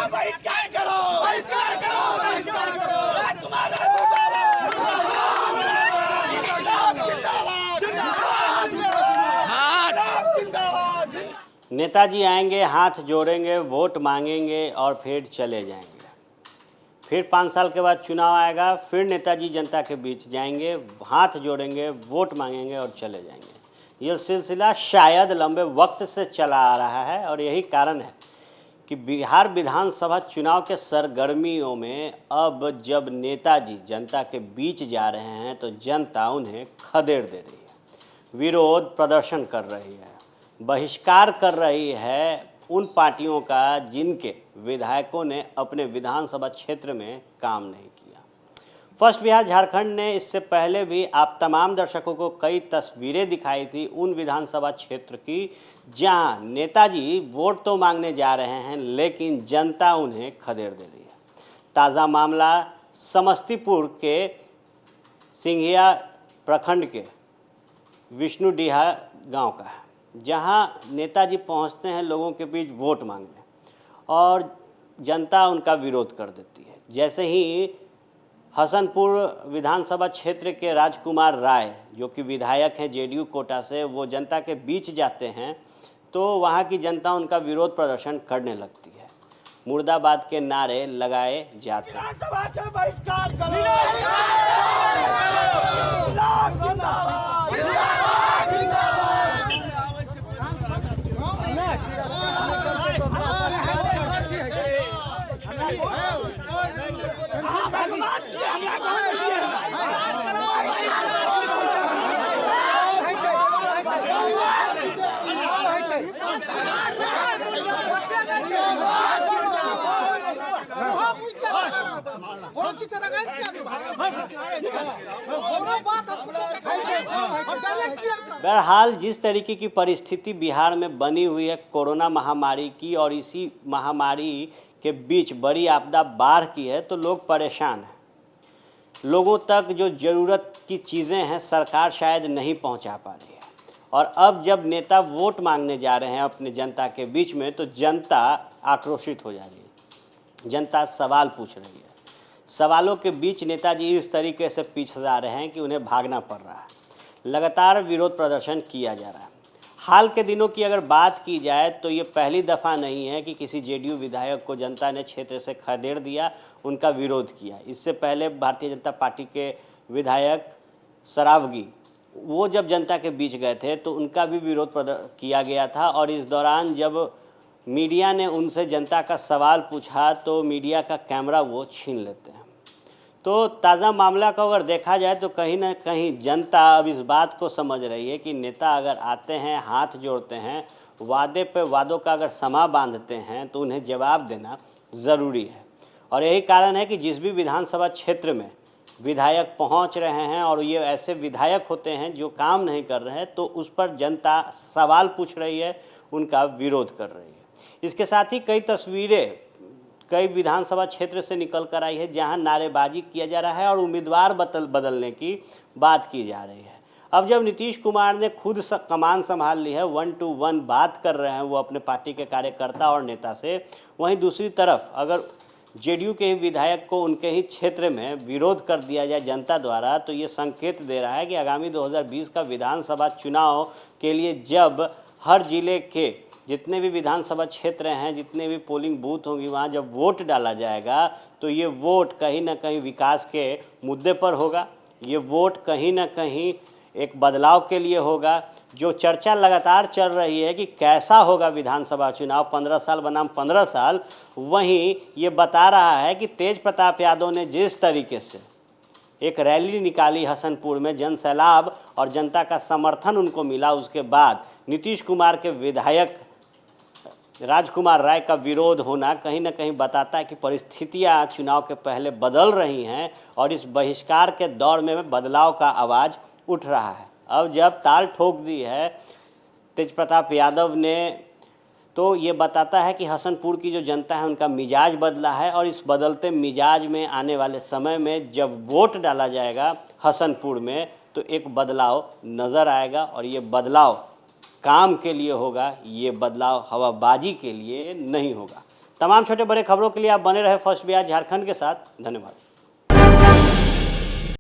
बहिष्कार करो, बहिष्कार करो, बहिष्कार करो। राजकुमार राय मुर्दाबाद, जिंदाबाद, जिंदाबाद, जिंदाबाद। नेताजी आएंगे, हाथ जोड़ेंगे, वोट मांगेंगे और फिर चले जाएंगे। फिर 5 साल के बाद चुनाव आएगा, फिर नेताजी जनता के बीच जाएंगे, हाथ जोड़ेंगे, वोट मांगेंगे और चले जाएंगे। यह सिलसिला शायद लंबे वक्त से चला आ रहा है और यही कारण है कि बिहार विधानसभा चुनाव के सरगर्मियों में अब जब नेताजी जनता के बीच जा रहे हैं तो जनता उन्हें खदेड़ दे रही है, विरोध प्रदर्शन कर रही है, बहिष्कार कर रही है उन पार्टियों का जिनके विधायकों ने अपने विधानसभा क्षेत्र में काम नहीं किया। फर्स्ट बिहार झारखंड ने इससे पहले भी आप तमाम दर्शकों को कई तस्वीरें दिखाई थी उन विधानसभा क्षेत्र की जहां नेताजी वोट तो मांगने जा रहे हैं लेकिन जनता उन्हें खदेड़ दे रही है। ताज़ा मामला समस्तीपुर के सिंघिया प्रखंड के विष्णुडीहा गांव का है, जहां नेताजी पहुंचते हैं लोगों के बीच वोट मांगने और जनता उनका विरोध कर देती है। जैसे ही हसनपुर विधानसभा क्षेत्र के राजकुमार राय जो कि विधायक हैं जेडीयू कोटा से, वो जनता के बीच जाते हैं तो वहां की जनता उनका विरोध प्रदर्शन करने लगती है, मुर्दाबाद के नारे लगाए जाते हैं। बहरहाल जिस तरीके की परिस्थिति बिहार में बनी हुई है कोरोना महामारी की और इसी महामारी के बीच बड़ी आपदा बाढ़ की है तो लोग परेशान हैं। लोगों तक जो ज़रूरत की चीज़ें हैं सरकार शायद नहीं पहुंचा पा रही है और अब जब नेता वोट मांगने जा रहे हैं अपने जनता के बीच में तो जनता आक्रोशित हो जा रही है, जनता सवाल पूछ रही है। सवालों के बीच नेताजी इस तरीके से पीछे जा रहे हैं कि उन्हें भागना पड़ रहा है, लगातार विरोध प्रदर्शन किया जा रहा है। हाल के दिनों की अगर बात की जाए तो ये पहली दफ़ा नहीं है कि किसी जेडीयू विधायक को जनता ने क्षेत्र से खदेड़ दिया, उनका विरोध किया। इससे पहले भारतीय जनता पार्टी के विधायक सरावगी वो जब जनता के बीच गए थे तो उनका भी विरोध किया गया था और इस दौरान जब मीडिया ने उनसे जनता का सवाल पूछा तो मीडिया का कैमरा वो छीन लेते हैं। तो ताज़ा मामला को अगर देखा जाए तो कहीं ना कहीं जनता अब इस बात को समझ रही है कि नेता अगर आते हैं, हाथ जोड़ते हैं, वादे पे वादों का अगर समा बांधते हैं तो उन्हें जवाब देना ज़रूरी है। और यही कारण है कि जिस भी विधानसभा क्षेत्र में विधायक पहुंच रहे हैं और ये ऐसे विधायक होते हैं जो काम नहीं कर रहे हैं तो उस पर जनता सवाल पूछ रही है, उनका विरोध कर रही है। इसके साथ ही कई तस्वीरें कई विधानसभा क्षेत्र से निकल कर आई है जहां नारेबाजी किया जा रहा है और उम्मीदवार बदलने की बात की जा रही है। अब जब नीतीश कुमार ने खुद कमान संभाल ली है, 1 to 1 बात कर रहे हैं वो अपने पार्टी के कार्यकर्ता और नेता से, वहीं दूसरी तरफ अगर जेडीयू के ही विधायक को उनके ही क्षेत्र में विरोध कर दिया जाए जनता द्वारा तो ये संकेत दे रहा है कि आगामी 2020 का विधानसभा चुनाव के लिए जब हर जिले के जितने भी विधानसभा क्षेत्र हैं, जितने भी पोलिंग बूथ होंगी, वहाँ जब वोट डाला जाएगा तो ये वोट कहीं ना कहीं विकास के मुद्दे पर होगा, ये वोट कहीं ना कहीं एक बदलाव के लिए होगा। जो चर्चा लगातार चल रही है कि कैसा होगा विधानसभा चुनाव, 15 साल बनाम 15 साल, वहीं ये बता रहा है कि तेज प्रताप यादव ने जिस तरीके से एक रैली निकाली हसनपुर में, जन सैलाब और जनता का समर्थन उनको मिला, उसके बाद नीतीश कुमार के विधायक राजकुमार राय का विरोध होना कहीं ना कहीं बताता है कि परिस्थितियां चुनाव के पहले बदल रही हैं और इस बहिष्कार के दौर में बदलाव का आवाज़ उठ रहा है। अब जब ताल ठोक दी है तेज प्रताप यादव ने तो ये बताता है कि हसनपुर की जो जनता है उनका मिजाज बदला है और इस बदलते मिजाज में आने वाले समय में जब वोट डाला जाएगा हसनपुर में तो एक बदलाव नज़र आएगा और ये बदलाव काम के लिए होगा, ये बदलाव हवाबाजी के लिए नहीं होगा। तमाम छोटे बड़े खबरों के लिए आप बने रहे फर्स्ट बिहार झारखंड के साथ। धन्यवाद।